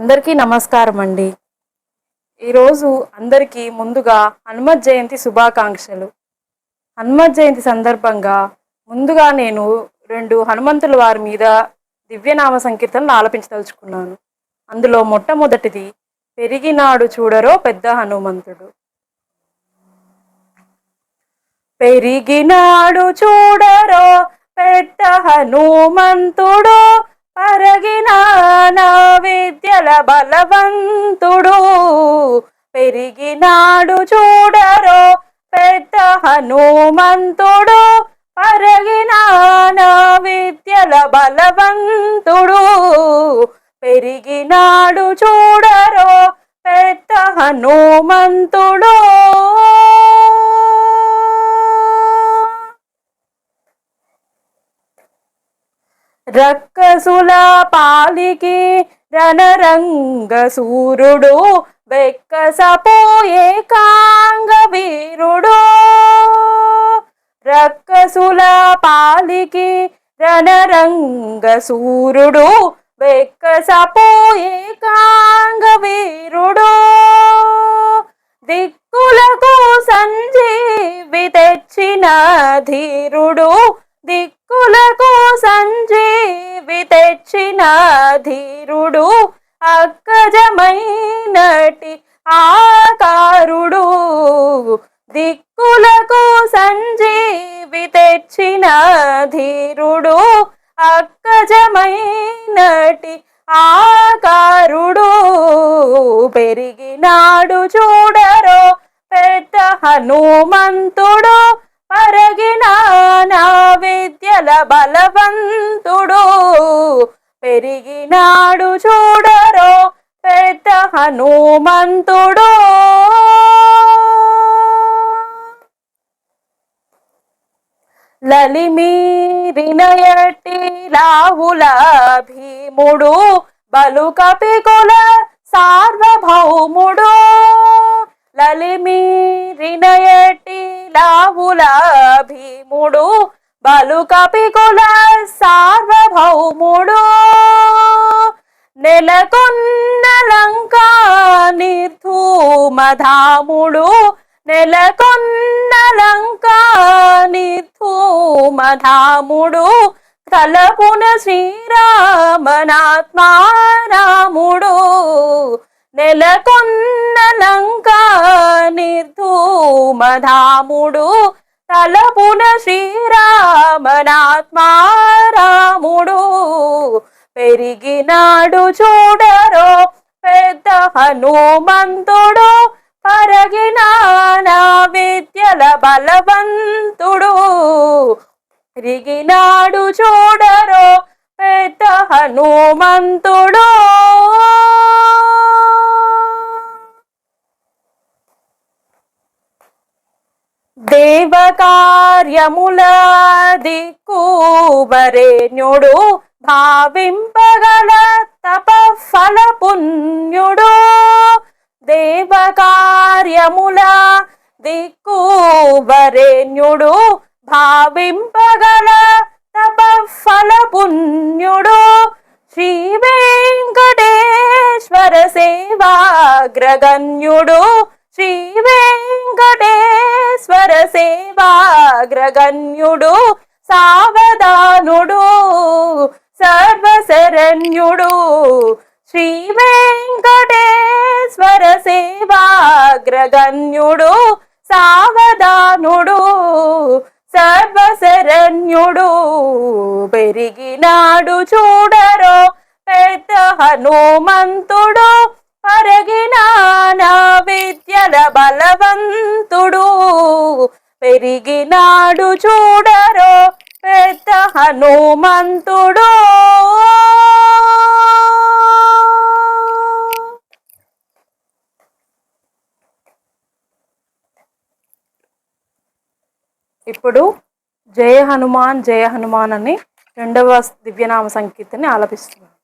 అందరికీ నమస్కారం అండి. ఈరోజు అందరికీ ముందుగా హనుమత్ జయంతి శుభాకాంక్షలు. హనుమత్ జయంతి సందర్భంగా ముందుగా నేను 2 హనుమంతుల వారి మీద దివ్యనామ సంకీర్తనలు ఆలపించదలుచుకున్నాను. అందులో మొట్టమొదటిది పెరిగినాడు చూడరో పెద్ద హనుమంతుడు. పెరిగినాడు చూడరో పెద్ద హనుమంతుడు, పరగిన నా విద్యల బలవంతుడు. పెరిగినాడు చూడరో పెద్ద హనుమంతుడు, పరగిన నా విద్యల బలవంతుడు. పెరిగినాడు చూడరో పెద్ద హనుమంతుడు. రక్కసుల పాలికి రణరంగ సూర్యుడు, వెక్కసపోయే కాంగ వీరుడు. రక్కసుల పాలికి రణరంగ సూర్యుడు, వెక్కసపోయే కాంగ వీరుడు. దిక్కులకు సంజీవి తెచ్చిన ధీరుడు, దిక్కులకు సంజీవి తెచ్చిన ధీరుడు. అక్కజమైనటి ఆకారుడు, దిక్కులకు సంజీవి తెచ్చిన ధీరుడు. అక్కజమైనటి ఆకారుడు. పెరిగినాడు చూడరో పెద్ద హనుమంతుడు, పరగిన నా విద్యల బలవంతుడు. పెరిగినాడు చూడరో పెద్ద హనుమంతుడు. లలిమీరినయటి లావుల భీముడు, బలు కపికుల సార్వభౌముడు. లలిమీరినయటి లావుల భీముడు, బలు కపికుల సార్వభౌముడు. నెలకొన్న లంకా నిర్ధూమధాముడు, నెలకొన్న లంకా నిర్ధూమధాముడు. తలపున శ్రీరామనాత్మారాముడు, నెలకొన్న లంకా నిర్ధూమధాముడు. తలపున శ్రీరామనాత్మారాముడు. పెరిగినాడు చూడరో పెద్ద హనుమంతుడు, పరగిన నా విద్యల బలవంతుడు. పెరిగినాడు చూడరో పెద్ద హనుమంతుడు. దేవకార్యముల దిక్కువరేణ్యుడు, భావింపగల తపఫల పుణ్యుడు. దేవకార్యముల దిక్కువరేణ్యుడు, భావింపగల తపఫల పుణ్యుడు. శ్రీ వెంకటేశ్వర సేవాగ్రగణ్యుడు, శ్రీ వెంకటేశ్వర సేవాగ్రగణ్యుడు. సావధానుడు సర్వశరణ్యుడు, శ్రీ వెంకటేశ్వర సేవాగ్రగణ్యుడు. సావధానుడు సర్వశరణ్యుడు. పెరిగినాడు చూడరో పెద్ద హనుమంతుడు, పరగిన నా విద్యల బలవంతుడు. పెరిగినాడు చూడరో పెద్ద హనుమంతుడు. ఇప్పుడు జయ హనుమాన్ జయ హనుమాన్ అని 2వ దివ్యనామ సంకీర్తనని ఆలపిస్తున్నాను.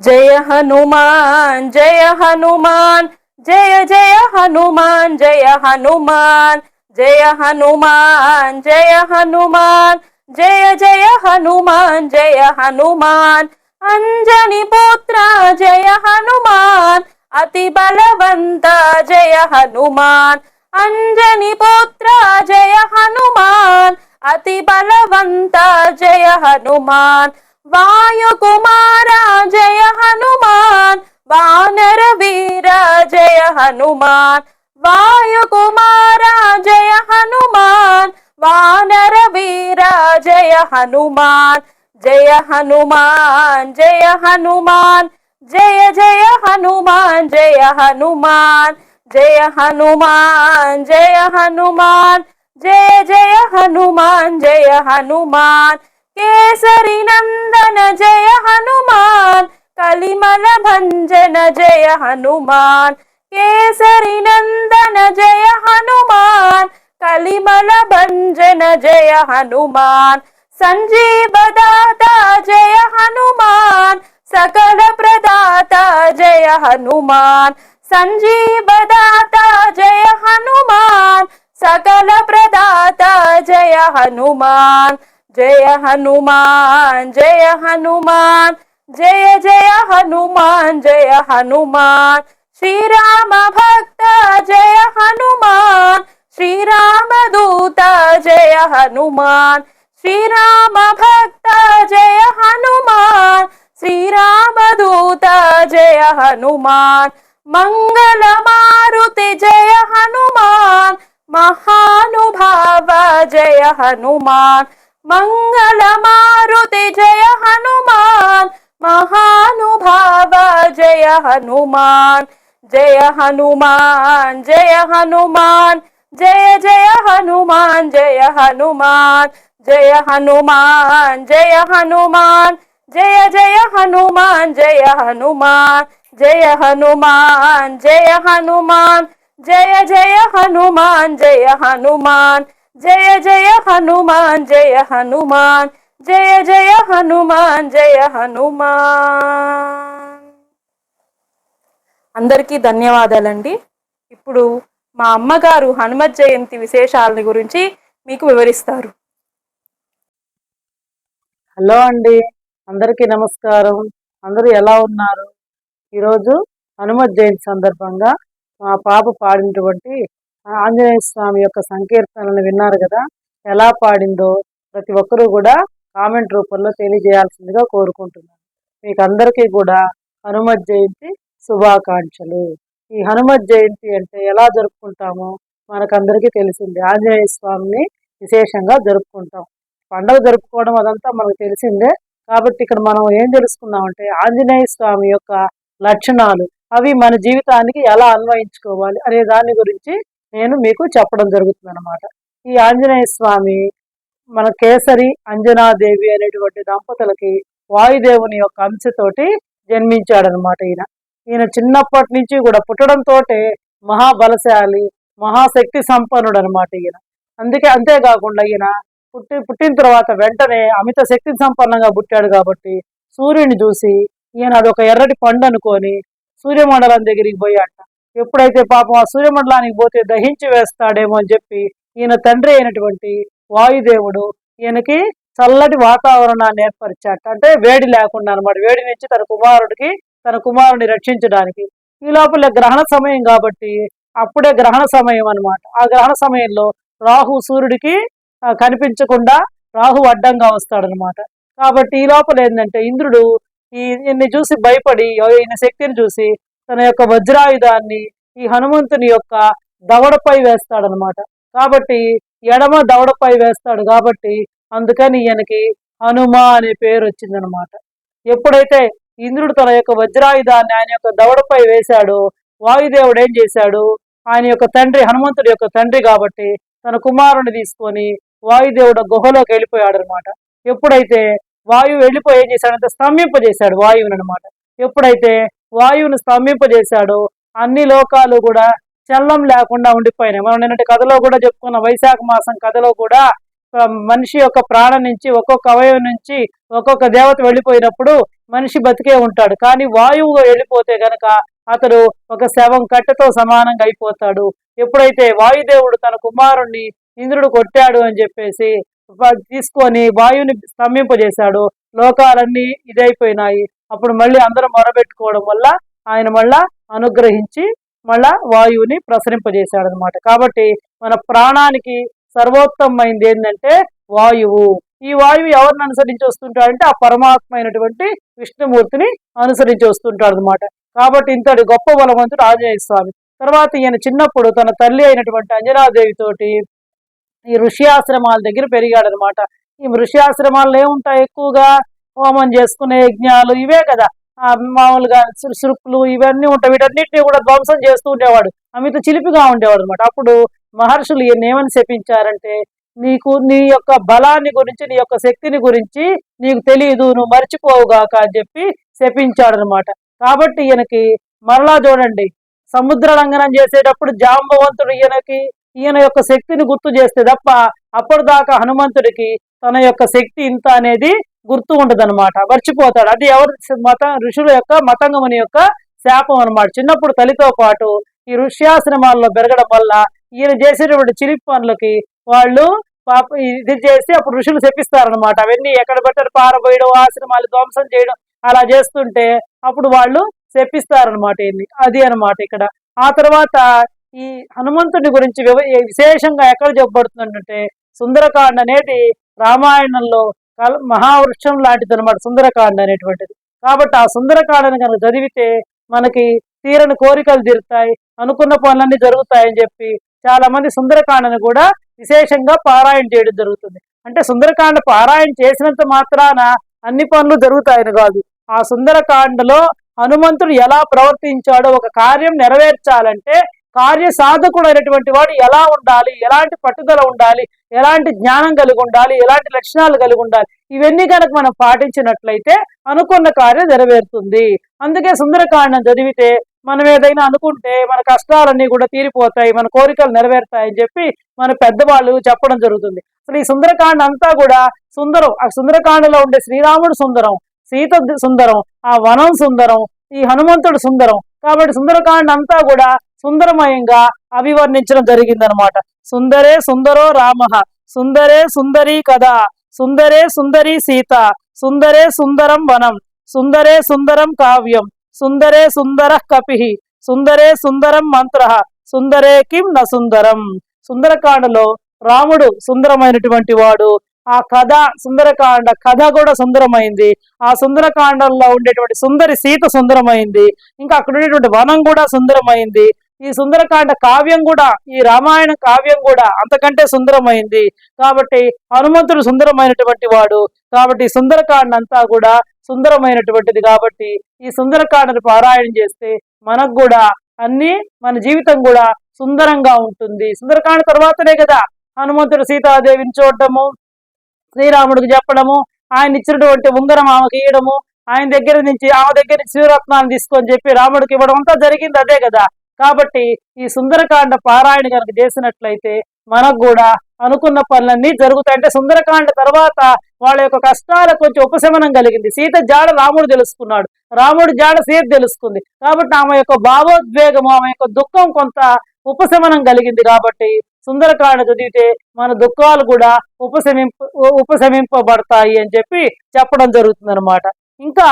జయ హనుమాన్ జయ హనుమాన్, జయ జయ హనుమాన్ జయ హనుమాన్, జయ హనుమాన్ జయ హనుమాన్, జయ జయ హనుమాన్ జయ హనుమాన్ అంజని పుత్ర జయ హనుమాన్ అతి బలవంత జయ హనుమాన్ అంజని పుత్ర జయ హనుమాన్ అతి బలవంత జయ హనుమాన్ వాయుకుమార జయ హనుమాన్ వానర వీర జయ హనుమాన్ వాయుకుమార జయ హనుమాన్ వానర వీర జయ హనుమాన్ జయ హనుమాన్ జయ హనుమాన్ జయ జయ హనుమాన్ జయ హనుమాన్ జయ హనుమాన్ జయ హనుమాన్ జయ జయ హనుమాన్ జయ హనుమాన్ కేసరి నందన జయ హనుమాన్ కలిమల భంజన జయ హనుమాన్ కేసరి నందన జయ హనుమాన్ కలిమల భంజన జయ హనుమాన్ సంజీవదాత జయ హనుమాన్ సకల ప్రదాత జయ హనుమాన్ సంజీవదాత జయ హనుమాన్ సకల ప్రదాత జయ హనుమాన్ జయ హనుమాన్ జయ హనుమాన్ జయ జయ హనుమాన్ జయ హనుమాన్ శ్రీరామ భక్త జయ హనుమాన్ శ్రీరామదూత జయ హనుమాన్ శ్రీరామ భక్త జయ హనుమాన్ శ్రీరామదూత జయ హనుమాన్ మంగళ మారుతి జయ హనుమాన్ మహానుభావ జయ హనుమాన్ మంగళ మారుతి జయ హనుమాన్ మహానుభావ జయ హనుమాన్ జయ హనుమాన్ జయ హనుమాన్ జయ జయ హనుమాన్ జయ హనుమాన్ జయ హనుమాన్ జయ హనుమాన్ జయ జయ హనుమాన్ జయ హనుమాన్ జయ హనుమాన్ జయ హనుమాన్ జయ జయ హనుమాన్ జయ హనుమాన్ జయ జయ హనుమాన్ జయ హనుమాన్ జయ జయ హనుమాన్ జయ హనుమాన్. అందరికీ ధన్యవాదాలండి. ఇప్పుడు మా అమ్మగారు హనుమత్ జయంతి విశేషాలని గురించి మీకు వివరిస్తారు. హలో అండి, అందరికీ నమస్కారం. అందరూ ఎలా ఉన్నారు? ఈరోజు హనుమత్ జయంతి సందర్భంగా మా పాప పాడినటువంటి ఆంజనేయ స్వామి యొక్క సంకీర్తనలను విన్నారు కదా. ఎలా పాడిందో ప్రతి ఒక్కరూ కూడా కామెంట్ రూపంలో తెలియజేయాల్సిందిగా కోరుకుంటున్నాను. మీకు అందరికీ కూడా హనుమత్ జయంతి శుభాకాంక్షలు. ఈ హనుమత్ జయంతి అంటే ఎలా జరుపుకుంటామో మనకందరికీ తెలిసింది. ఆంజనేయ స్వామిని విశేషంగా జరుపుకుంటాం. పండుగ జరుపుకోవడం అదంతా మనకు తెలిసిందే. కాబట్టి ఇక్కడ మనం ఏం తెలుసుకున్నామంటే ఆంజనేయ స్వామి యొక్క లక్షణాలు, అవి మన జీవితానికి ఎలా అన్వయించుకోవాలి అనే దాని గురించి నేను మీకు చెప్పడం జరుగుతుంది అన్నమాట. ఈ ఆంజనేయ స్వామి మన కేసరి అంజనాదేవి అనేటువంటి దంపతులకి వాయుదేవుని యొక్క అంశతోటి జన్మించాడనమాట. ఈయన చిన్నప్పటి నుంచి కూడా పుట్టడంతో మహాబలశాలి, మహాశక్తి సంపన్నుడు అనమాట ఈయన. అంతేకాకుండా ఈయన పుట్టిన తర్వాత వెంటనే అమిత శక్తి సంపన్నంగా పుట్టాడు. కాబట్టి సూర్యుని చూసి ఈయన అదొక ఎర్రటి పండు అనుకొని సూర్యమండలం దగ్గరికి పోయాట. ఎప్పుడైతే పాపం ఆ సూర్యమండలానికి పోతే దహించి వేస్తాడేమో అని చెప్పి ఈయన తండ్రి అయినటువంటి వాయుదేవుడు ఈయనకి చల్లటి వాతావరణాన్ని ఏర్పరిచాట. అంటే వేడి లేకుండా అనమాట. వేడి నుంచి తన కుమారుడిని రక్షించడానికి. ఈ లోపల గ్రహణ సమయం కాబట్టి అప్పుడే గ్రహణ సమయం అనమాట. ఆ గ్రహణ సమయంలో రాహు సూర్యుడికి కనిపించకుండా రాహు అడ్డంగా వస్తాడనమాట. కాబట్టి ఈ లోపల ఏంటంటే ఇంద్రుడు ఈయన్ని చూసి భయపడి ఈయన శక్తిని చూసి తన యొక్క వజ్రాయుధాన్ని ఈ హనుమంతుని యొక్క దవడపై వేస్తాడనమాట. కాబట్టి ఎడమ దవడపై వేస్తాడు కాబట్టి అందుకని ఈయనకి హనుమ అనే పేరు వచ్చిందనమాట. ఎప్పుడైతే ఇంద్రుడు తన యొక్క వజ్రాయుధాన్ని ఆయన యొక్క దవడపై వేశాడో వాయుదేవుడు ఏం చేశాడు, ఆయన యొక్క తండ్రి హనుమంతుడి యొక్క తండ్రి కాబట్టి తన కుమారుని తీసుకొని వాయుదేవుడు గుహలోకి వెళ్ళిపోయాడు అనమాట. ఎప్పుడైతే వాయువు వెళ్ళిపోయి ఏం చేశాడంటే స్తంభింపజేశాడు వాయువుని అనమాట. ఎప్పుడైతే వాయువుని స్తంభింపజేశాడో అన్ని లోకాలు కూడా చలనం లేకుండా ఉండిపోయినాయి. మనం నిన్నటి కథలో కూడా చెప్పుకున్న వైశాఖ మాసం కథలో కూడా మనిషి యొక్క ప్రాణం నుంచి ఒక్కొక్క అవయవం నుంచి ఒక్కొక్క దేవత వెళ్ళిపోయినప్పుడు మనిషి బతికే ఉంటాడు. కానీ వాయువు వెళ్ళిపోతే గనక అతడు ఒక శవం కట్టెతో సమానంగా అయిపోతాడు. ఎప్పుడైతే వాయుదేవుడు తన కుమారుణ్ణి ఇంద్రుడు కొట్టాడు అని చెప్పేసి తీసుకొని వాయువుని స్తంభింపజేశాడు. లోకాలన్నీ ఇదైపోయినాయి. అప్పుడు మళ్ళీ అందరూ మొరబెట్టుకోవడం వల్ల ఆయన మళ్ళా అనుగ్రహించి మళ్ళా వాయువుని ప్రసరింపజేశాడు అనమాట. కాబట్టి మన ప్రాణానికి సర్వోత్తమైంది ఏంటంటే వాయువు. ఈ వాయువు ఎవరిని అనుసరించి వస్తుంటాడంటే ఆ పరమాత్మ అయినటువంటి విష్ణుమూర్తిని అనుసరించి వస్తుంటాడు అనమాట. కాబట్టి ఇంతటి గొప్ప బలవంతుడు ఆంజనేయ స్వామి. తర్వాత ఈయన చిన్నప్పుడు తన తల్లి అయినటువంటి అంజనాదేవితోటి ఈ ఋషి ఆశ్రమాల దగ్గర పెరిగాడనమాట. ఈ ఋషి ఆశ్రమాల్లో ఏముంటాయి, ఎక్కువగా హోమం చేసుకునే యజ్ఞాలు ఇవే కదా, మామూలుగా సురుకులు ఇవన్నీ ఉంటాయి. వీటన్నిటిని కూడా ధ్వంసం చేస్తూ ఉండేవాడు, అమిత చిలిపిగా ఉండేవాడు అనమాట. అప్పుడు మహర్షులు ఈయన ఏమని శపించారంటే, నీకు నీ యొక్క బలాన్ని గురించి, నీ యొక్క శక్తిని గురించి నీకు తెలియదు, నువ్వు మర్చిపోవుగాక అని చెప్పి శపించాడు అనమాట. కాబట్టి ఈయనకి మరలా చూడండి, సముద్ర లంఘనం చేసేటప్పుడు జాంబవంతుడు ఈయన యొక్క శక్తిని గుర్తు చేస్తే తప్ప అప్పటిదాకా హనుమంతుడికి తన యొక్క శక్తి ఇంత అనేది గుర్తు ఉండదన్నమాట, మర్చిపోతాడు. అది ఎవరి ఋషుల యొక్క మతంగముని యొక్క శాపం అనమాట. చిన్నప్పుడు తల్లితో పాటు ఈ ఋష్యాశ్రమాల్లో పెరగడం వల్ల ఈయన చేసేటువంటి చిలిపి పనులకి వాళ్ళు పాప ఇది చేసి అప్పుడు ఋషులు శపిస్తారనమాట. అవన్నీ ఎక్కడ పెట్టారు, పారబోయడం, ఆశ్రమాలు ధ్వంసం చేయడం అలా చేస్తుంటే అప్పుడు వాళ్ళు శపిస్తారనమాట. అది అనమాట ఇక్కడ. ఆ తర్వాత ఈ హనుమంతుడి గురించి విశేషంగా ఎక్కడ చెప్పబడుతుందంటే, సుందరకాండ అనేది రామాయణంలో మహావృక్షం లాంటిది అనమాట సుందరకాండ అనేటువంటిది. కాబట్టి ఆ సుందరకాండని కనుక చదివితే మనకి తీరని కోరికలు తీరుతాయి, అనుకున్న పనులన్నీ జరుగుతాయని చెప్పి చాలా మంది సుందరకాండని కూడా విశేషంగా పారాయణ చేయడం జరుగుతుంది. అంటే సుందరకాండ పారాయణ చేసినంత మాత్రాన అన్ని పనులు జరుగుతాయని కాదు. ఆ సుందరకాండలో హనుమంతుడు ఎలా ప్రవర్తించాడో, ఒక కార్యం నెరవేర్చాలంటే కార్య సాధకుడు అయినటువంటి వాడు ఎలా ఉండాలి, ఎలాంటి పట్టుదల ఉండాలి, ఎలాంటి జ్ఞానం కలిగి ఉండాలి, ఎలాంటి లక్షణాలు కలిగి ఉండాలి, ఇవన్నీ కనుక మనం పాటించినట్లయితే అనుకున్న కార్యం నెరవేరుతుంది. అందుకే సుందరకాండం చదివితే మనం ఏదైనా అనుకుంటే మన కష్టాలన్నీ కూడా తీరిపోతాయి, మన కోరికలు నెరవేరుతాయని చెప్పి మన పెద్దవాళ్ళు చెప్పడం జరుగుతుంది. అసలు ఈ సుందరకాండ అంతా కూడా సుందరం. ఆ సుందరకాండలో ఉండే శ్రీరాముడు సుందరం, సీత సుందరం, ఆ వనం సుందరం, ఈ హనుమంతుడు సుందరం. కాబట్టి సుందరకాండ అంతా కూడా సుందరమయంగా అభివర్ణించడం జరిగిందనమాట. సుందరే సుందరో రామ, సుందరే సుందరీ కదా, సుందరే సుందరీ సీత, సుందరే సుందరం వనం, సుందరే సుందరం కావ్యం, సుందరే సుందర కపి, సుందరే సుందరం మంత్ర, సుందరే కిం న సుందరం. సుందరకాండలో రాముడు సుందరమైనటువంటి వాడు. ఆ కథ, సుందరకాండ కథ కూడా సుందరమైంది. ఆ సుందరకాండంలో ఉండేటువంటి సుందరి సీత సుందరమైంది. ఇంకా అక్కడ ఉండేటువంటి వనం కూడా సుందరమైంది. ఈ సుందరకాండ కావ్యం కూడా, ఈ రామాయణ కావ్యం కూడా అంతకంటే సుందరమైంది. కాబట్టి హనుమంతుడు సుందరమైనటువంటి వాడు. కాబట్టి సుందరకాండ అంతా కూడా సుందరమైనటువంటిది. కాబట్టి ఈ సుందరకాండను పారాయణ చేస్తే మనకు కూడా అన్ని, మన జీవితం కూడా సుందరంగా ఉంటుంది. సుందరకాండ తర్వాతనే కదా హనుమంతుడు సీతాదేవిని చూడటము, శ్రీరాముడికి చెప్పడము, ఆయన ఇచ్చినటువంటి ఉంగరం ఆమెకి ఇవ్వడము, ఆమె దగ్గర నుంచి శ్రీరత్నాన్ని తీసుకొని చెప్పి రాముడికి ఇవ్వడం అంతా జరిగింది అదే కదా. కాబట్టి ఈ సుందరకాండ పారాయణ కనుక చేసినట్లయితే మనకు కూడా అనుకున్న పనులన్నీ జరుగుతాయి. అంటే సుందరకాండ తర్వాత వాళ్ళ యొక్క కష్టాలకు కొంచెం ఉపశమనం కలిగింది. సీత జాడ రాముడు తెలుసుకున్నాడు, రాముడి జాడ సీత తెలుసుకుంది. కాబట్టి ఆమె యొక్క భావోద్వేగము, ఆమె యొక్క దుఃఖం కొంత ఉపశమనం కలిగింది. కాబట్టి సుందరకాండ చదివితే మన దుఃఖాలు కూడా ఉపశమింపబడతాయి అని చెప్పి చెప్పడం జరుగుతుంది అనమాట. ఇంకా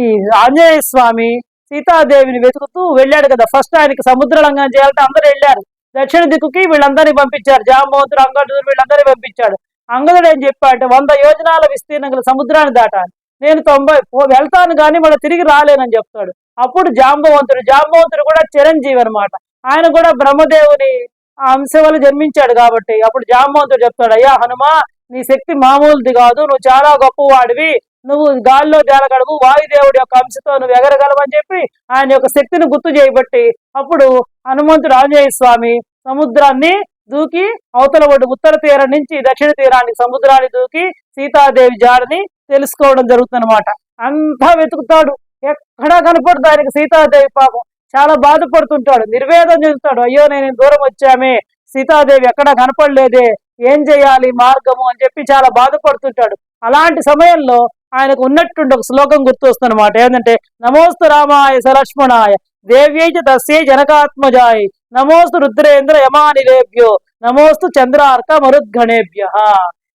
ఈ ఆంజనేయ స్వామి సీతాదేవిని వెతుకుతూ వెళ్ళాడు కదా. ఫస్ట్ ఆయనకి సముద్ర లంఘనం చేయాలంటే అందరూ వెళ్ళారు. దక్షిణ దిక్కుకి వీళ్ళందరినీ పంపించారు, జాంబవంతుడు, అంగదుడు వీళ్ళందరినీ పంపించాడు. అంగదుడు ఏం చెప్పాడంటే 100 యోజనాల విస్తీర్ణం గల సముద్రాన్ని దాటాలి, నేను 90 వెళ్తాను కానీ మళ్ళీ తిరిగి రాలేనని చెప్తాడు. అప్పుడు జాంబవంతుడు కూడా చిరంజీవి అనమాట. ఆయన కూడా బ్రహ్మదేవుని అంశ వల్ల జన్మించాడు. కాబట్టి అప్పుడు జాంబవంతుడు చెప్తాడు, అయ్యా హనుమా, నీ శక్తి మామూలుది కాదు, నువ్వు చాలా గొప్పవాడివి, నువ్వు గాల్లో తేలగలవు, వాయుదేవుడి యొక్క అంశతో నువ్వు ఎగరగలవు అని చెప్పి ఆయన యొక్క శక్తిని గుర్తు చేయబట్టి అప్పుడు హనుమంతుడు ఆంజనేయ స్వామి సముద్రాన్ని దూకి అవతల ఒడ్డు ఉత్తర తీరం నుంచి దక్షిణ తీరానికి సముద్రాన్ని దూకి సీతాదేవి జాడని తెలుసుకోవడం జరుగుతుందన్నమాట. అంతా వెతుకుతాడు, ఎక్కడా కనపడదు ఆయనకి సీతాదేవి. పాపం చాలా బాధపడుతుంటాడు, నిర్వేదం చెందుతాడు. అయ్యో నేను దూరం వచ్చామే, సీతాదేవి ఎక్కడా కనపడలేదే, ఏం చేయాలి మార్గము అని చెప్పి చాలా బాధపడుతుంటాడు. అలాంటి సమయంలో ఆయనకు ఉన్నట్టుండి ఒక శ్లోకం గుర్తు వస్తుందన్నమాట. ఏంటంటే, నమోస్తు రామాయ సలక్ష్మణాయ దేవ్యైచ తస్యై జనకాత్మజాయ, నమోస్తు రుద్రేంద్ర యమానిలేభ్యో, నమోస్తు చంద్రార్క మరుద్గణేభ్య.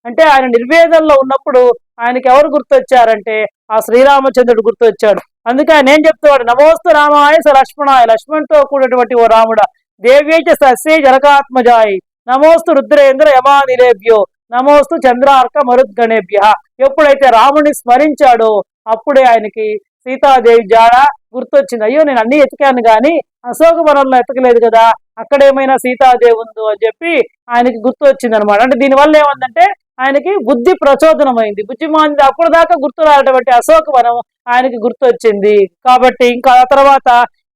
అంటే ఆయన నిర్వేదంలో ఉన్నప్పుడు ఆయనకి ఎవరు గుర్తొచ్చారంటే ఆ శ్రీరామచంద్రుడు గుర్తొచ్చాడు. అందుకే ఆయన ఏం చెప్తాడు, నమోస్తు రామాయ స లక్ష్మణాయ, లక్ష్మణ్తో కూడినటువంటి ఓ రాముడా, దేవ్యైచ సస్యై జనకాత్మజాయి, నమోస్తు రుద్రేంద్ర యమానిలేభ్యో, నమోస్తు చంద్రార్క మరుద్గణేభ్య. ఎప్పుడైతే రాముని స్మరించాడో అప్పుడే ఆయనకి సీతాదేవి జాడ గుర్తొచ్చింది. అయ్యో నేను అన్ని ఎతికాను కానీ అశోకవనంలో ఎతకలేదు కదా, అక్కడేమైనా సీతాదేవి ఉందో అని చెప్పి ఆయనకి గుర్తు వచ్చింది అనమాట. అంటే దీనివల్ల ఏమందంటే ఆయనకి బుద్ధి ప్రచోదనమైంది, బుద్ధిమాంది అప్పుడు దాకా గుర్తు రానటువంటి అశోకవనం ఆయనకి గుర్తొచ్చింది. కాబట్టి ఇంకా ఆ తర్వాత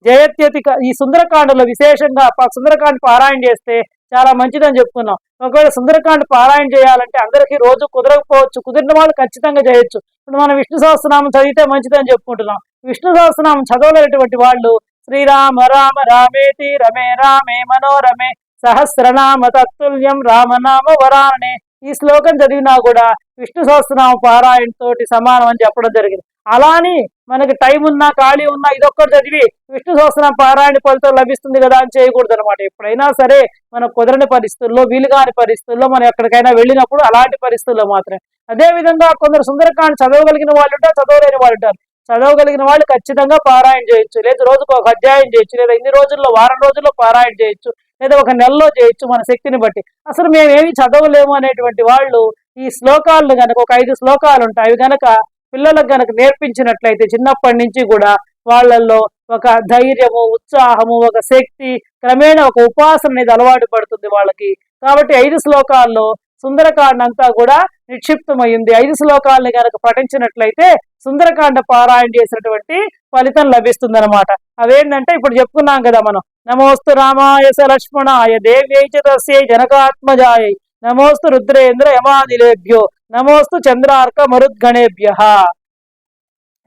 జయత్యతి ఈ సుందరకాండలో విశేషంగా సుందరకాండ పారాయణ చేస్తే చాలా మంచిదని చెప్పుకున్నాం. ఒకవేళ సుందరకాండ పారాయణ చేయాలంటే అందరికీ రోజు కుదరకపోవచ్చు, కుదిరిన వాళ్ళు ఖచ్చితంగా చేయొచ్చు. ఇప్పుడు మనం విష్ణు సహస్రనామం చదివితే మంచిదని చెప్పుకుంటున్నాం. విష్ణు సహస్రనామం చదవలేనటువంటి వాళ్ళు శ్రీరామ రామ రామేతి రమే రామే మనోరమే సహస్రనామ తత్తుల్యం రామనామ వరాననే ఈ శ్లోకం చదివినా కూడా విష్ణు సహస్రనామ పారాయణ తోటి సమానం అని చెప్పడం జరిగింది. అలాని మనకి టైం ఉన్నా ఖాళీ ఉన్నా ఇదొక్కటి చదివి విష్ణు సహస్రనామ పారాయణ ఫలితం లభిస్తుంది కదా అని చేయకూడదు అనమాట. ఎప్పుడైనా సరే మన కుదరని పరిస్థితుల్లో, వీలుగాని పరిస్థితుల్లో మనం ఎక్కడికైనా వెళ్ళినప్పుడు అలాంటి పరిస్థితుల్లో మాత్రమే. అదేవిధంగా కొందరు సుందరకాండ చదవగలిగిన వాళ్ళు ఉంటారు, చదవలేని వాళ్ళు ఉంటారు. చదవగలిగిన వాళ్ళు ఖచ్చితంగా పారాయణ చేయొచ్చు, లేదా రోజుకు ఒక అధ్యాయం చేయొచ్చు, లేదా ఇన్ని రోజుల్లో వారం రోజుల్లో పారాయణ చేయొచ్చు, లేదా ఒక నెలలో చేయొచ్చు మన శక్తిని బట్టి. అసలు మేమేమి చదవలేము అనేటువంటి వాళ్ళు ఈ శ్లోకాలను గనక ఒక 5 శ్లోకాలు ఉంటాయి, అవి గనక పిల్లలకు గనక నేర్పించినట్లయితే చిన్నప్పటి నుంచి కూడా వాళ్ళల్లో ఒక ధైర్యము, ఉత్సాహము, ఒక శక్తి, క్రమేణా ఒక ఉపాసన అనేది అలవాటు పడుతుంది వాళ్ళకి. కాబట్టి 5 శ్లోకాల్లో సుందరకాండ అంతా కూడా నిక్షిప్తమైంది. 5 శ్లోకాలని కనుక పఠించినట్లయితే సుందరకాండ పారాయణ చేసినటువంటి ఫలితం లభిస్తుంది అనమాట. అవేంటంటే ఇప్పుడు చెప్పుకున్నాం కదా మనం, నమోస్తు రామాయ స లక్ష్మణాయ దేవ్యై చ తస్యై జనకాత్మజాయ, నమోస్తు రుద్రేంద్ర యమానిలేభ్యో, నమోస్తు చంద్రార్క మరుద్గణేభ్య.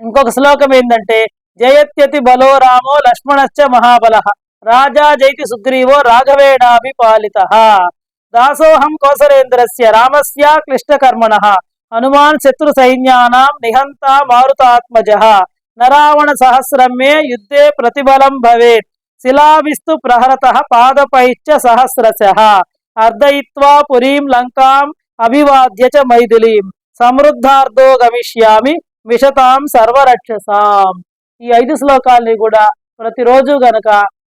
ఇంకొక శ్లోకం ఏంటంటే జయత్యతి బలో రామో లక్ష్మణశ్చ మహాబల, రాజా జైతి సుగ్రీవో రాఘవేణాభి పాలిత, దాసోహం కౌసలేంద్రస్య రామస్య క్లిష్టకర్మణ, హనుమాన్ శత్రు సైన్యానాం నిహంత మారుతాత్మజ, నరావణ సహస్రమే యుద్ధే ప్రతిబలం భవేత్, శిలావిస్తు ప్రహరత పాదపైచ్చ సహస్రశః, అర్ధయిత్వా పురీం లంకాం అభివాద్య చ మైథిలీం, సమృద్ధార్థో గమిష్యామి విశతాం సర్వరక్షసాం. ఈ 5 శ్లోకాల్ని కూడా ప్రతిరోజు గనక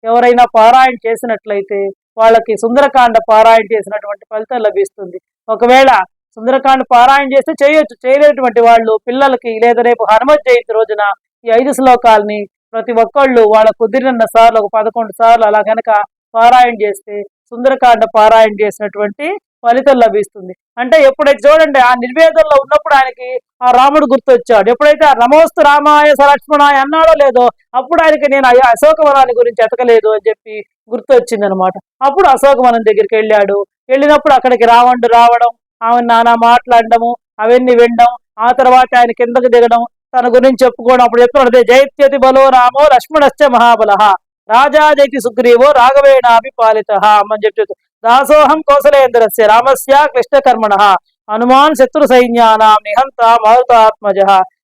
ఎవరైనా పారాయణ చేసినట్లయితే వాళ్ళకి సుందరకాండ పారాయణ చేసినటువంటి ఫలితం లభిస్తుంది. ఒకవేళ సుందరకాండ పారాయణ చేస్తే చేయొచ్చు, చేయలేటువంటి వాళ్ళు పిల్లలకి లేదా రేపు హనుమత్ జయంతి రోజున ఈ 5 శ్లోకాలని ప్రతి ఒక్కళ్ళు వాళ్ళ కుదిరిన సార్లు ఒక 11 సార్లు అలా కనుక పారాయణ చేస్తే సుందరకాండ పారాయణ చేసినటువంటి ఫలితం లభిస్తుంది. అంటే ఎప్పుడైతే చూడండి ఆ నిర్వేదంలో ఉన్నప్పుడు ఆయనకి ఆ రాముడు గుర్తొచ్చాడు. ఎప్పుడైతే ఆ నమోస్తు రామాయ స లక్ష్మణాయ అన్నాడో లేదో అప్పుడు ఆయనకి నేను అశోకవనాన్ని గురించి ఎతకలేదు అని చెప్పి గుర్తొచ్చింది అనమాట. అప్పుడు అశోకవనం దగ్గరికి వెళ్ళాడు. వెళ్ళినప్పుడు అక్కడికి రావణుడు రావడం, ఆమె నానా మాట్లాడడము, అవన్నీ వినడం, ఆ తర్వాత ఆయన కిందకు దిగడం, తన గురించి చెప్పుకోవడం. అప్పుడు చెప్తున్నాడు జయత్యతి బలో రామో లక్ష్మణశ్చ మహాబల, రాజా జైతి సుగ్రీవో రాఘవేణాభి పాలిత అని చెప్పి, దాసోహం కౌసలేంద్రస్య రామస్య క్లిష్టకర్మణ, హనుమాన్ శత్రు సైన్యానాం నిహంత మారుతాత్మజ,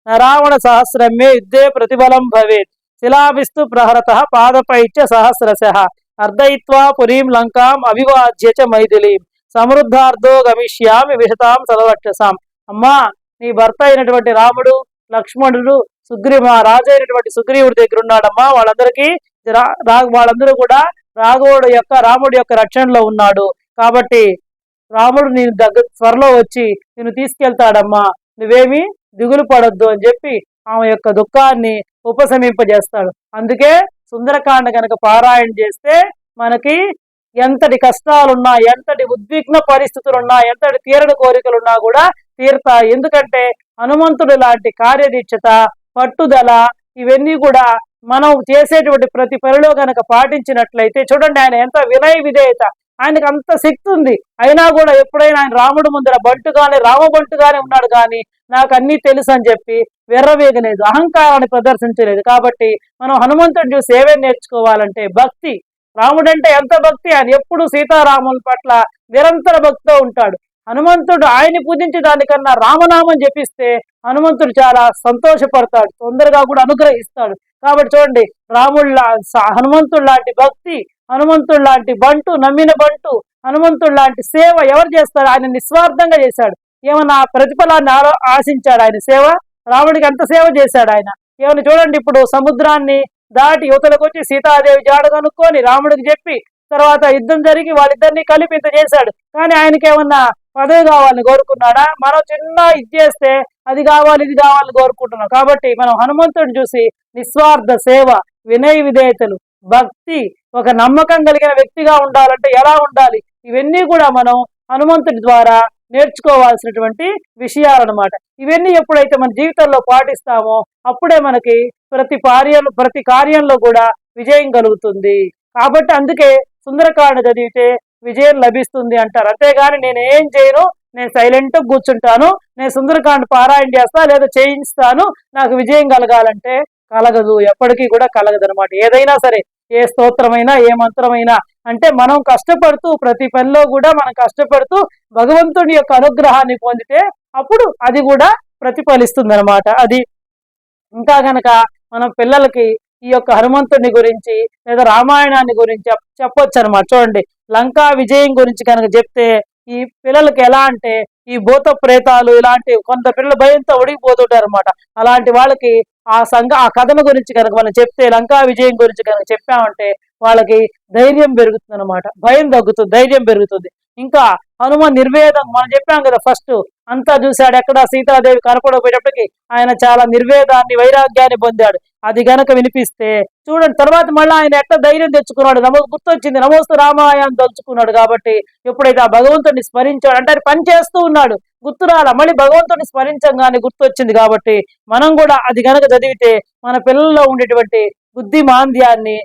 నరావణ సహస్రమే యుద్ధే ప్రతిబలం భవేత్, శిలావిస్తు ప్రహరత పాదపైచ్చ సహస్రశః, అర్ధయిత్వా పురీం లంకాం అభివాద్య చ మైథిలీం, సమృద్ధార్థో గమిష్యామి విశతాం సర్వరక్షసాం. అమ్మా, నీ భర్త అయినటువంటి రాముడు, లక్ష్మణుడు, రాజు అయినటువంటి సుగ్రీవుడి దగ్గర ఉన్నాడమ్మా. వాళ్ళందరూ కూడా రాముడి యొక్క రక్షణలో ఉన్నాడు. కాబట్టి రాముడు నేను త్వరలో వచ్చి నేను తీసుకెళ్తాడమ్మా, నువ్వేమి దిగులు పడొద్దు అని చెప్పి ఆమె యొక్క దుఃఖాన్ని ఉపశమింపజేస్తాడు. అందుకే సుందరకాండ కనుక పారాయణ చేస్తే మనకి ఎంతటి కష్టాలున్నా, ఎంతటి ఉద్విగ్న పరిస్థితులున్నా, ఎంతటి తీరని కోరికలున్నా కూడా తీరుతాయి. ఎందుకంటే హనుమంతుడు లాంటి కార్యదీక్షత, పట్టుదల, ఇవన్నీ కూడా మనం చేసేటువంటి ప్రతి పనిలో కనుక పాటించినట్లయితే చూడండి ఆయన ఎంత వినయ విధేయత, ఆయనకు అంత శక్తి ఉంది. అయినా కూడా ఎప్పుడైనా ఆయన రాముడు ముందర రామబంటుగానే ఉన్నాడు కానీ నాకు అన్నీ తెలుసు అని చెప్పి వెర్రవేగలేదు, అహంకారాన్ని ప్రదర్శించలేదు. కాబట్టి మనం హనుమంతుడిని చూసి ఏమేమి నేర్చుకోవాలంటే భక్తి. రాముడంటే ఎంత భక్తి, ఆయన ఎప్పుడు సీతారాముల పట్ల నిరంతర భక్తితో ఉంటాడు. హనుమంతుడు ఆయన్ని పూజించే దానికన్నా రామనామం జపిస్తే హనుమంతుడు చాలా సంతోషపడతాడు, తొందరగా కూడా అనుగ్రహిస్తాడు. కాబట్టి చూడండి హనుమంతుడు లాంటి భక్తి, హనుమంతుడు లాంటి బంటు, నమ్మిన బంటు, హనుమంతుడు లాంటి సేవ ఎవరు చేస్తారు? ఆయన నిస్వార్థంగా చేశాడు. ఏమన్నా ప్రతిఫలాన్ని ఆశించాడు ఆయన సేవ? రాముడికి ఎంత సేవ చేశాడు ఆయన. ఏమన్నా చూడండి, ఇప్పుడు సముద్రాన్ని దాటి యువతలకు వచ్చి సీతాదేవి జాడ కనుక్కొని రాముడికి చెప్పి తర్వాత యుద్ధం జరిగి వాళ్ళిద్దరిని కలిపి ఇంత చేశాడు. కానీ ఆయనకి ఏమన్నా పదవి కావాలని కోరుకున్నాడా? మనం చిన్న ఇది చేస్తే అది కావాలి ఇది కావాలని కోరుకుంటున్నాం. కాబట్టి మనం హనుమంతుడిని చూసి నిస్వార్థ సేవ, వినయ విధేయతలు, భక్తి, ఒక నమ్మకం కలిగిన వ్యక్తిగా ఉండాలంటే ఎలా ఉండాలి, ఇవన్నీ కూడా మనం హనుమంతుడి ద్వారా నేర్చుకోవాల్సినటువంటి విషయాలన్నమాట. ఇవన్నీ ఎప్పుడైతే మన జీవితంలో పాటిస్తామో అప్పుడే మనకి ప్రతి కార్యంలో కూడా విజయం కలుగుతుంది. కాబట్టి అందుకే సుందరకాండ చదివితే విజయం లభిస్తుంది అంటారు. అంతేగాని నేను ఏం చేయను, నేను సైలెంట్ కూర్చుంటాను, నేను సుందరకాండ పారాయణ చేస్తా లేదా చేయిస్తాను, నాకు విజయం కలగాలంటే కలగదు, ఎప్పటికీ కూడా కలగదు అనమాట. ఏదైనా సరే, ఏ స్తోత్రమైనా ఏ మంత్రమైనా అంటే మనం కష్టపడుతూ ప్రతి పనిలో కూడా మనం కష్టపడుతూ భగవంతుడి యొక్క అనుగ్రహాన్ని పొందితే అప్పుడు అది కూడా ప్రతిఫలిస్తుంది అనమాట. అది ఇంకా గనక మనం పిల్లలకి ఈ యొక్క హనుమంతుడిని గురించి లేదా రామాయణాన్ని గురించి చెప్పొచ్చు అనమాట. చూడండి, లంకా విజయం గురించి కనుక చెప్తే ఈ పిల్లలకి ఎలా అంటే ఈ భూత ప్రేతాలు ఇలాంటి కొంత పిల్లలు భయంతో ఉడికిపోతుంటారు అనమాట. అలాంటి వాళ్ళకి ఆ కథను గురించి కనుక మనం చెప్తే, లంకా విజయం గురించి కనుక చెప్పామంటే వాళ్ళకి ధైర్యం పెరుగుతుంది అనమాట. భయం తగ్గుతుంది, ధైర్యం పెరుగుతుంది. ఇంకా హనుమాన్ నిర్వేదం మనం చెప్పాం కదా, ఫస్ట్ అంతా చూశాడు, ఎక్కడ సీతాదేవి కనపడకపోయేటప్పటికి ఆయన చాలా నిర్వేదాన్ని వైరాగ్యాన్ని పొందాడు. అది గనక వినిపిస్తే చూడండి, తర్వాత మళ్ళీ ఆయన ఎట్లా ధైర్యం తెచ్చుకున్నాడు, గుర్తొచ్చింది నమోస్తు రామాయ అని తలుచుకున్నాడు. కాబట్టి ఎప్పుడైతే ఆ భగవంతుడిని స్మరించాడు అంటే అది పని చేస్తూ ఉన్నాడు, గుర్తురాల మళ్ళీ భగవంతుడిని స్మరించంగానే గుర్తొచ్చింది. కాబట్టి మనం కూడా అది గనక చదివితే మన పిల్లల్లో ఉండేటువంటి బుద్ధిమాంద్యాన్ని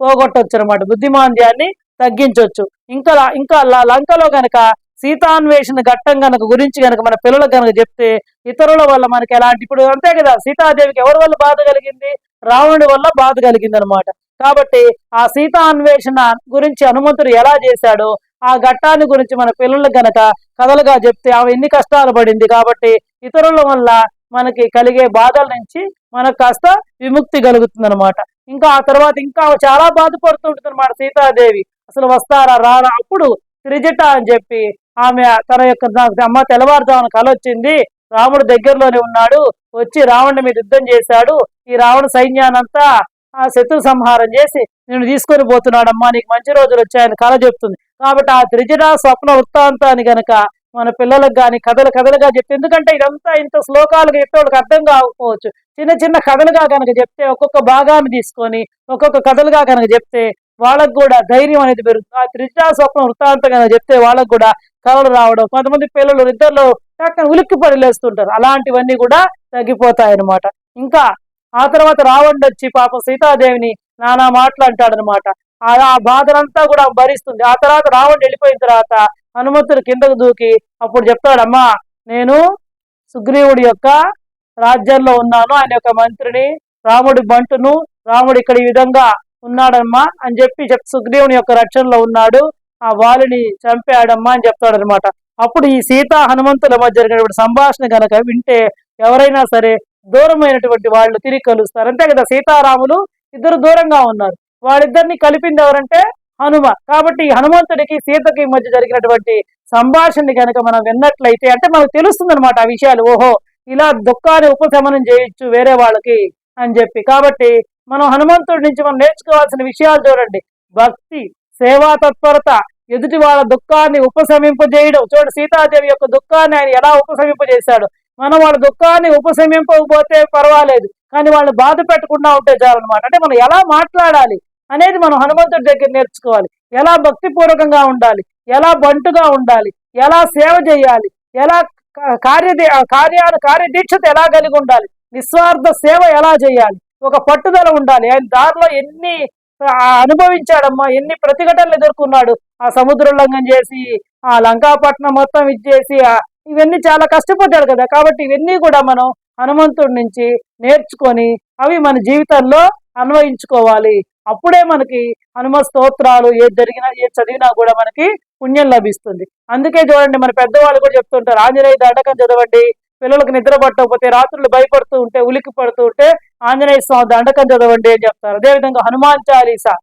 పోగొట్టవచ్చు అనమాట, బుద్ధిమాంద్యాన్ని తగ్గించవచ్చు. ఇంకా లంకలో గనక సీతాన్వేషణ ఘట్టం గనక గురించి గనక మన పిల్లలకు గనక చెప్తే ఇతరుల వల్ల మనకి ఎలాంటి, ఇప్పుడు అంతే కదా, సీతాదేవికి ఎవరి వల్ల బాధ కలిగింది? రావణుడి వల్ల బాధ కలిగింది అనమాట. కాబట్టి ఆ సీతాన్వేషణ గురించి హనుమంతుడు ఎలా చేశాడో ఆ ఘట్టాన్ని గురించి మన పిల్లలకు గనక కథలుగా చెప్తే ఆమె ఎన్ని కష్టాలు పడింది. కాబట్టి ఇతరుల వల్ల మనకి కలిగే బాధల నుంచి మనకు కాస్త విముక్తి కలుగుతుంది అనమాట. ఇంకా ఆ తర్వాత ఇంకా చాలా బాధపడుతుంటుంది అనమాట సీతాదేవి, అసలు వస్తారా రారా. అప్పుడు త్రిజట అని చెప్పి ఆమె తన యొక్క అమ్మ తెల్లవారుజామున కల వచ్చింది, రాముడు దగ్గరలోనే ఉన్నాడు, వచ్చి రావణుడి మీద యుద్ధం చేశాడు, ఈ రావణ సైన్యానంతా శత్రు సంహారం చేసి నేను తీసుకొని పోతున్నాడమ్మా, నీకు మంచి రోజులు వచ్చాయని కళ చెప్తుంది. కాబట్టి ఆ త్రిజట స్వప్న వృత్తాంతాన్ని గనక మన పిల్లలకు కానీ కథలుగా చెప్తే, ఎందుకంటే ఇదంతా ఇంత శ్లోకాలుగా చెప్పేవాళ్ళకి అర్థం కాకపోవచ్చు, చిన్న చిన్న కథలుగా కనుక చెప్తే ఒక్కొక్క భాగాన్ని తీసుకొని ఒక్కొక్క కథలుగా కనుక చెప్తే వాళ్ళకు కూడా ధైర్యం అనేది పెరుగుతుంది. ఆ త్రిజటా స్వప్న వృత్తాంతం కనుక చెప్తే వాళ్ళకు కూడా కళలు రావడం, కొంతమంది పిల్లలు నిద్రలో చక్కని ఉలిక్కి పడిలేస్తుంటారు, అలాంటివన్నీ కూడా తగ్గిపోతాయి అనమాట. ఇంకా ఆ తర్వాత రావణుడు వచ్చి పాపం సీతాదేవిని నానా మాటలు అంటాడనమాట. ఆ బాధలంతా కూడా భరిస్తుంది. ఆ తర్వాత రావణుడు వెళ్ళిపోయిన తర్వాత హనుమంతుడు కిందకు దూకి అప్పుడు చెప్తాడమ్మా, నేను సుగ్రీవుడి యొక్క రాజ్యంలో ఉన్నాను, ఆయన యొక్క మంత్రిని, రాముడి బంటును, రాముడు ఇక్కడ ఈ విధంగా ఉన్నాడమ్మా అని చెప్పి సుగ్రీవుని యొక్క రక్షణలో ఉన్నాడు, ఆ వాలిని చంపాడమ్మా అని చెప్తాడనమాట. అప్పుడు ఈ సీతా హనుమంతుల మధ్య జరిగినటువంటి సంభాషణ గనక వింటే ఎవరైనా సరే దూరమైనటువంటి వాళ్ళు తిరిగి కలుస్తారు. అంతే కదా, సీతారాములు ఇద్దరు దూరంగా ఉన్నారు, వాళ్ళిద్దరిని కలిపింది ఎవరంటే హనుమ. కాబట్టి ఈ హనుమంతుడికి సీతకి మధ్య జరిగినటువంటి సంభాషణని కనుక మనం విన్నట్లయితే అంటే మనకు తెలుస్తుంది అనమాట ఆ విషయాలు, ఓహో ఇలా దుఃఖాన్ని ఉపశమనం చేయొచ్చు వేరే వాళ్ళకి అని చెప్పి. కాబట్టి మనం హనుమంతుడి నుంచి మనం నేర్చుకోవాల్సిన విషయాలు చూడండి, భక్తి, సేవా తత్పరత, ఎదుటి వాళ్ళ దుఃఖాన్ని ఉపశమింపజేయడం. చూడండి, సీతాదేవి యొక్క దుఃఖాన్ని ఆయన ఎలా ఉపశమింపజేశాడు. మనం వాళ్ళ దుఃఖాన్ని ఉపశమింపకపోతే పర్వాలేదు, కానీ వాళ్ళని బాధ పెట్టకుండా ఉంటే చాలన్నమాట. అంటే మనం ఎలా మాట్లాడాలి అనేది మనం హనుమంతుడి దగ్గర నేర్చుకోవాలి, ఎలా భక్తిపూర్వకంగా ఉండాలి, ఎలా బంటుగా ఉండాలి, ఎలా సేవ చేయాలి, ఎలా కార్యదీక్షత ఎలా కలిగి ఉండాలి, నిస్వార్థ సేవ ఎలా చేయాలి, ఒక పట్టుదల ఉండాలి. ఆయన దారిలో ఎన్ని అనుభవించాడమ్మా, ఎన్ని ప్రతిఘటనలు ఎదుర్కొన్నాడు, ఆ సముద్రోల్లంఘన చేసి ఆ లంకాపట్నం మొత్తం ఇచ్చేసి ఇవన్నీ చాలా కష్టపడ్డాడు కదా. కాబట్టి ఇవన్నీ కూడా మనం హనుమంతుడి నుంచి నేర్చుకొని అవి మన జీవితంలో అన్వయించుకోవాలి. అప్పుడే మనకి హనుమ స్తోత్రాలు ఏది జరిగినా ఏది చదివినా కూడా మనకి పుణ్యం లభిస్తుంది. అందుకే చూడండి, మన పెద్దవాళ్ళు కూడా చెప్తుంటారు, ఆంజనేయ దండకం చదవండి, పిల్లలకు నిద్ర పట్టకపోతే రాత్రులు భయపడుతూ ఉంటే ఉలిక్కి పడుతూ ఉంటే ఆంజనేయ స్వామి దండకం చదవండి అని చెప్తారు. అదేవిధంగా హనుమాన్ చాలీసా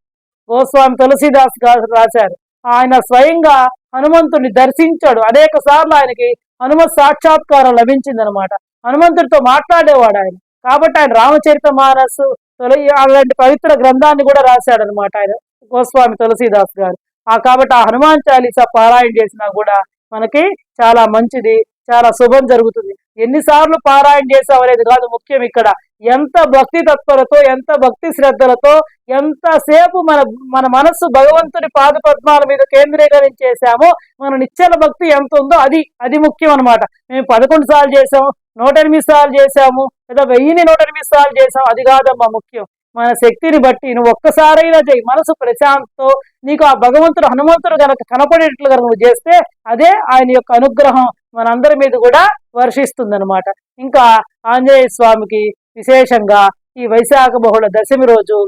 గోస్వామి తులసీదాస్ గారు రాశారు, ఆయన స్వయంగా హనుమంతుడిని దర్శించాడు, అనేక సార్లు ఆయనకి హనుమత్ సాక్షాత్కారం లభించింది అనమాట. హనుమంతుడితో మాట్లాడేవాడు ఆయన. కాబట్టి ఆయన రామచరిత మానస్ అలాంటి పవిత్ర గ్రంథాన్ని కూడా రాశాడనమాట ఆయన గోస్వామి తులసీదాస్ గారు. కాబట్టి ఆ హనుమాన్ చాలీసా పారాయణ చేసినా కూడా మనకి చాలా మంచిది, చాలా శుభం జరుగుతుంది. ఎన్నిసార్లు పారాయణ చేసామనేది కాదు ముఖ్యం. ఇక్కడ ఎంత భక్తి తత్పరతో, ఎంత భక్తి శ్రద్ధలతో, ఎంతసేపు మన మనస్సు భగవంతుని పాద పద్మాల మీద కేంద్రీకరించేసామో, మన నిశ్చల భక్తి ఎంత ఉందో అది ముఖ్యం అనమాట. మేము 11 సార్లు చేసాము, 108 సార్లు చేసాము, లేదా 1000 సార్లు చేసాము, అది కాదమ్మా ముఖ్యం. మన శక్తిని బట్టి నువ్వు ఒక్కసారైనా చేయి, మనసు ప్రశాంతతో నీకు ఆ భగవంతుడు హనుమంతుడు కనుక కనపడేట్లు కనుక నువ్వు చేస్తే అదే ఆయన యొక్క అనుగ్రహం మనందరి మీద కూడా వర్షిస్తుంది అనమాట. ఇంకా ఆంజనేయ స్వామికి విశేషంగా ఈ వైశాఖ బహుళ దశమి రోజు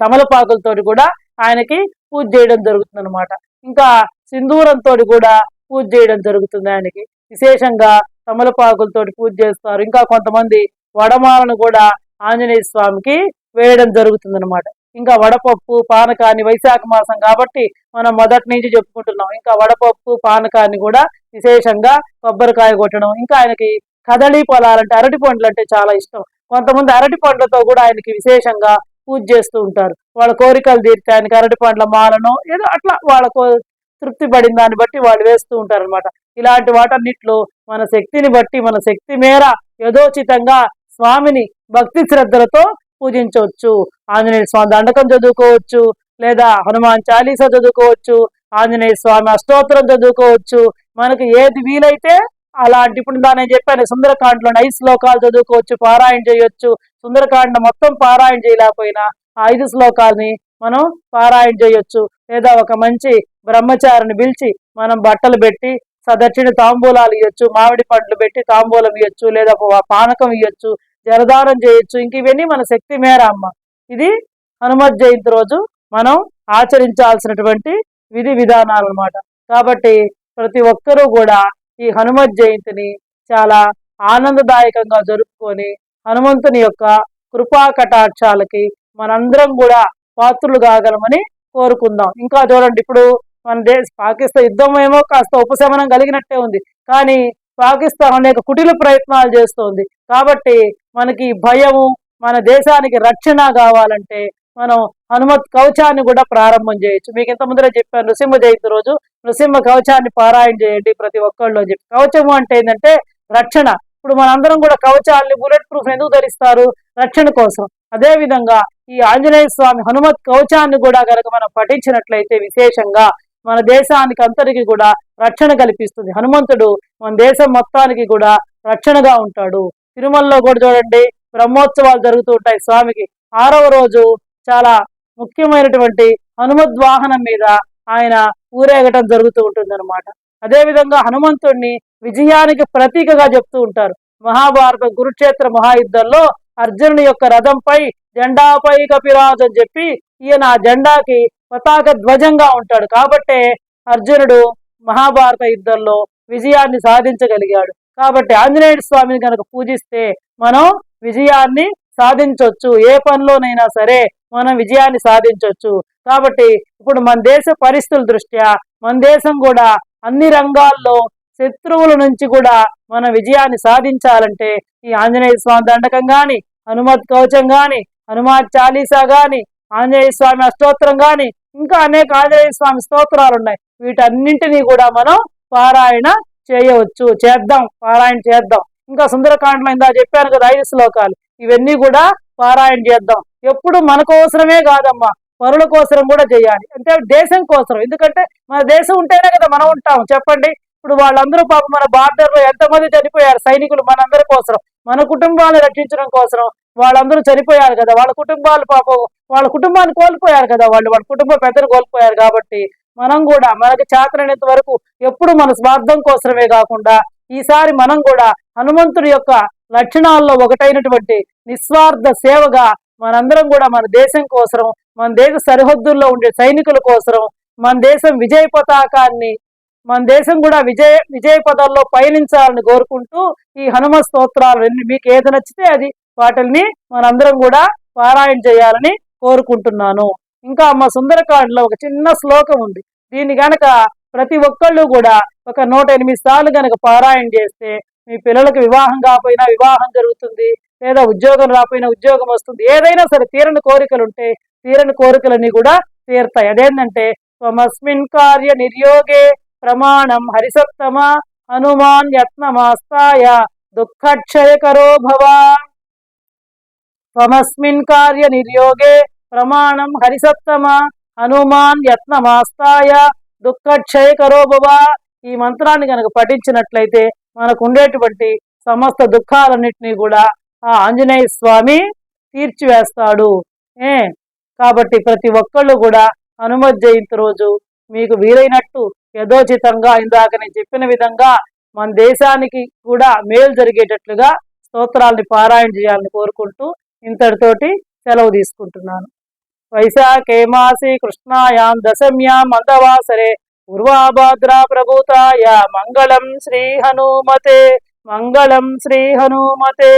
తమలపాకులతో కూడా ఆయనకి పూజ చేయడం జరుగుతుంది అనమాట. ఇంకా సింధూరంతో కూడా పూజ చేయడం జరుగుతుంది. ఆయనకి విశేషంగా తమలపాకులతో పూజ చేస్తారు. ఇంకా కొంతమంది వడమాలను కూడా ఆంజనేయ స్వామికి వేయడం జరుగుతుంది అనమాట. ఇంకా వడపప్పు పానకాన్ని వైశాఖ మాసం కాబట్టి మనం మొదటి నుంచి చెప్పుకుంటున్నాం. ఇంకా వడపప్పు పానకాన్ని కూడా విశేషంగా కొబ్బరికాయ కొట్టడం. ఇంకా ఆయనకి కదళీ ఫలాలంటే అరటి పండ్లు అంటే చాలా ఇష్టం. కొంతమంది అరటి పండ్లతో కూడా ఆయనకి విశేషంగా పూజ చేస్తూ ఉంటారు. వాళ్ళ కోరికలు తీర్చి ఆయనకి అరటి పండ్ల మాలను ఏదో అట్లా వాళ్ళకు తృప్తి పడిన దాన్ని బట్టి వాళ్ళు వేస్తూ ఉంటారు అనమాట. ఇలాంటి వాటన్నిటిలో మన శక్తిని బట్టి మన శక్తి మేర యథోచితంగా స్వామిని భక్తి శ్రద్ధలతో పూజించవచ్చు. ఆంజనేయ స్వామి దండకం చదువుకోవచ్చు, లేదా హనుమాన్ చాలీసా చదువుకోవచ్చు, ఆంజనేయ స్వామి అష్టోత్తరం చదువుకోవచ్చు. మనకు ఏది వీలైతే అలాంటి, ఇప్పుడు నేను చెప్పాను సుందరకాండలో 5 శ్లోకాలు చదువుకోవచ్చు, పారాయణ చేయొచ్చు. సుందరకాండ మొత్తం పారాయణ చేయలేకపోయినా 5 శ్లోకాలని మనం పారాయణ చేయొచ్చు. లేదా ఒక మంచి బ్రహ్మచారిని పిలిచి మనం బట్టలు పెట్టి సదక్షిణ తాంబూలాలు ఇవ్వచ్చు, మామిడి పండ్లు పెట్టి తాంబూలం ఇవ్వచ్చు, లేదా పానకం ఇవ్వచ్చు, జలదానం చేయొచ్చు. ఇంక ఇవన్నీ మన శక్తి మేర అమ్మ. ఇది హనుమత్ జయంతి రోజు మనం ఆచరించాల్సినటువంటి విధి విధానాలు అన్నమాట. కాబట్టి ప్రతి ఒక్కరూ కూడా ఈ హనుమత్ జయంతిని చాలా ఆనందదాయకంగా జరుపుకొని హనుమంతుని యొక్క కృపా కటాక్షాలకి మనందరం కూడా పాత్రులు కాగలమని కోరుకుందాం. ఇంకా చూడండి, ఇప్పుడు మన పాకిస్తాన్ యుద్ధం ఏమో కాస్త ఉపశమనం కలిగినట్టే ఉంది, కానీ పాకిస్తాన్ అనేక కుటిల ప్రయత్నాలు చేస్తోంది. కాబట్టి మనకి భయము, మన దేశానికి రక్షణ కావాలంటే మనం హనుమత్ కవచాన్ని కూడా ప్రారంభం చేయొచ్చు. మీకు ఇంత ముందరే చెప్పాను, నృసింహ జయంతి రోజు నృసింహ కవచాన్ని పారాయణ చేయండి ప్రతి ఒక్కళ్ళు చెప్పి. కవచము అంటే ఏంటంటే రక్షణ. ఇప్పుడు మనందరం కూడా కవచాలని బుల్లెట్ ప్రూఫ్ ఎందుకు ధరిస్తారు? రక్షణ కోసం. అదే విధంగా ఈ ఆంజనేయ స్వామి హనుమత్ కవచాన్ని కూడా కనుక మనం పఠించినట్లయితే విశేషంగా మన దేశానికి అంతరికి కూడా రక్షణ కల్పిస్తుంది. హనుమంతుడు మన దేశం మొత్తానికి కూడా రక్షణగా ఉంటాడు. తిరుమలలో కూడా చూడండి బ్రహ్మోత్సవాలు జరుగుతూ ఉంటాయి. స్వామికి 6వ రోజు చాలా ముఖ్యమైనటువంటి హనుమద్వాహనం మీద ఆయన ఊరేగటం జరుగుతూ ఉంటుంది అనమాట. అదేవిధంగా హనుమంతుడిని విజయానికి ప్రతీకగా చెప్తూ ఉంటారు. మహాభారతం కురుక్షేత్ర మహాయుద్ధంలో అర్జునుని యొక్క రథంపై జెండాపై కపిరాజు అని చెప్పి ఈయన ఆ జెండాకి పతాక ధ్వజంగా ఉంటాడు. కాబట్టే అర్జునుడు మహాభారత యుద్ధంలో విజయాన్ని సాధించగలిగాడు. కాబట్టి ఆంజనేయ స్వామిని కనుక పూజిస్తే మనం విజయాన్ని సాధించవచ్చు. ఏ పనిలోనైనా సరే మనం విజయాన్ని సాధించవచ్చు. కాబట్టి ఇప్పుడు మన దేశ పరిస్థితుల దృష్ట్యా మన దేశం కూడా అన్ని రంగాల్లో శత్రువుల నుంచి కూడా మనం విజయాన్ని సాధించాలంటే ఈ ఆంజనేయ స్వామి దండకం గాని, హనుమత్ కవచం గాని, హనుమాన్ చాలీసా గాని, ఆంజనేయ స్వామి అష్టోత్తరం గాని, ఇంకా అనేక ఆంజనేయ స్వామి స్తోత్రాలు ఉన్నాయి. వీటన్నింటినీ కూడా మనం పారాయణ చేయవచ్చు. పారాయణ చేద్దాం. ఇంకా సుందరకాండలో ఇందా చెప్పాను కదా 5 శ్లోకాలు, ఇవన్నీ కూడా పారాయణ చేద్దాం. ఎప్పుడు మన కోసమే కాదమ్మా, పరుల కోసం కూడా చేయాలి. అంటే దేశం కోసం. ఎందుకంటే మన దేశం ఉంటేనే కదా మనం ఉంటాం. చెప్పండి, ఇప్పుడు వాళ్ళందరూ పాపం మన బార్డర్లో ఎంతమంది చనిపోయారు సైనికులు మనందరి కోసం, మన కుటుంబాలను రక్షించడం కోసం వాళ్ళందరూ చనిపోయారు కదా. వాళ్ళ కుటుంబాలు పాపం వాళ్ళ కుటుంబాన్ని కోల్పోయారు కదా, వాళ్ళ కుటుంబ పెద్దలు కోల్పోయారు. కాబట్టి మనం కూడా మనకు చేతనైనంత వరకు ఎప్పుడు మన స్వార్థం కోసమే కాకుండా ఈసారి మనం కూడా హనుమంతుడి యొక్క లక్షణాల్లో ఒకటైనటువంటి నిస్వార్థ సేవగా మనందరం కూడా మన దేశం కోసం, మన దేశ సరిహద్దుల్లో ఉండే సైనికుల కోసం, మన దేశం విజయ పతాకాన్ని, మన దేశం కూడా విజయ పదాల్లో పయనించాలని కోరుకుంటూ ఈ హనుమ స్తోత్రాలు మీకు ఏది నచ్చితే అది వాటిని మనందరం కూడా పారాయణ చేయాలని కోరుకుంటున్నాను. ఇంకా మా సుందరకాండలో ఒక చిన్న శ్లోకం ఉంది. దీన్ని గనక ప్రతి ఒక్కళ్ళు కూడా ఒక 108 సార్లు కనుక పారాయణ చేస్తే మీ పిల్లలకు వివాహం కాకపోయినా వివాహం జరుగుతుంది, లేదా ఉద్యోగం రాకపోయినా ఉద్యోగం వస్తుంది. ఏదైనా సరే తీరని కోరికలు ఉంటే తీరని కోరికలన్నీ కూడా తీరుతాయి. అదేంటంటే స్వమస్మిన్ కార్య నిర్యోగే ప్రమాణం హరిసత్తమ హనుమాన్ యత్నమాస్తాయ దుఃఖక్షయకరో భవ. స్వమస్మిన్ కార్య నిర్యోగే ప్రమాణం హరిసత్తమ హనుమాన్ యత్నమాస్తాయ దుఃఖక్షయకరో భవ. ఈ మంత్రాన్ని కనుక పఠించినట్లయితే మనకు ఉండేటువంటి సమస్త దుఃఖాలన్నింటినీ కూడా ఆ ఆంజనేయ స్వామి తీర్చివేస్తాడు. కాబట్టి ప్రతి ఒక్కళ్ళు కూడా హనుమత్ జయంతి రోజు మీకు వీలైనట్టు యథోచితంగా ఇందాక నేను చెప్పిన విధంగా మన దేశానికి కూడా మేలు జరిగేటట్లుగా స్తోత్రాల్ని పారాయణ చేయాలని కోరుకుంటూ ఇంతటితోటి సెలవు తీసుకుంటున్నాను. వైశాఖే మాసి కృష్ణాయాం దశమ్యాం మందవాసరే పూర్వాభాద్రా ప్రభూతాయ మంగళం శ్రీ హనుమతే, మంగళం శ్రీ హనుమతే.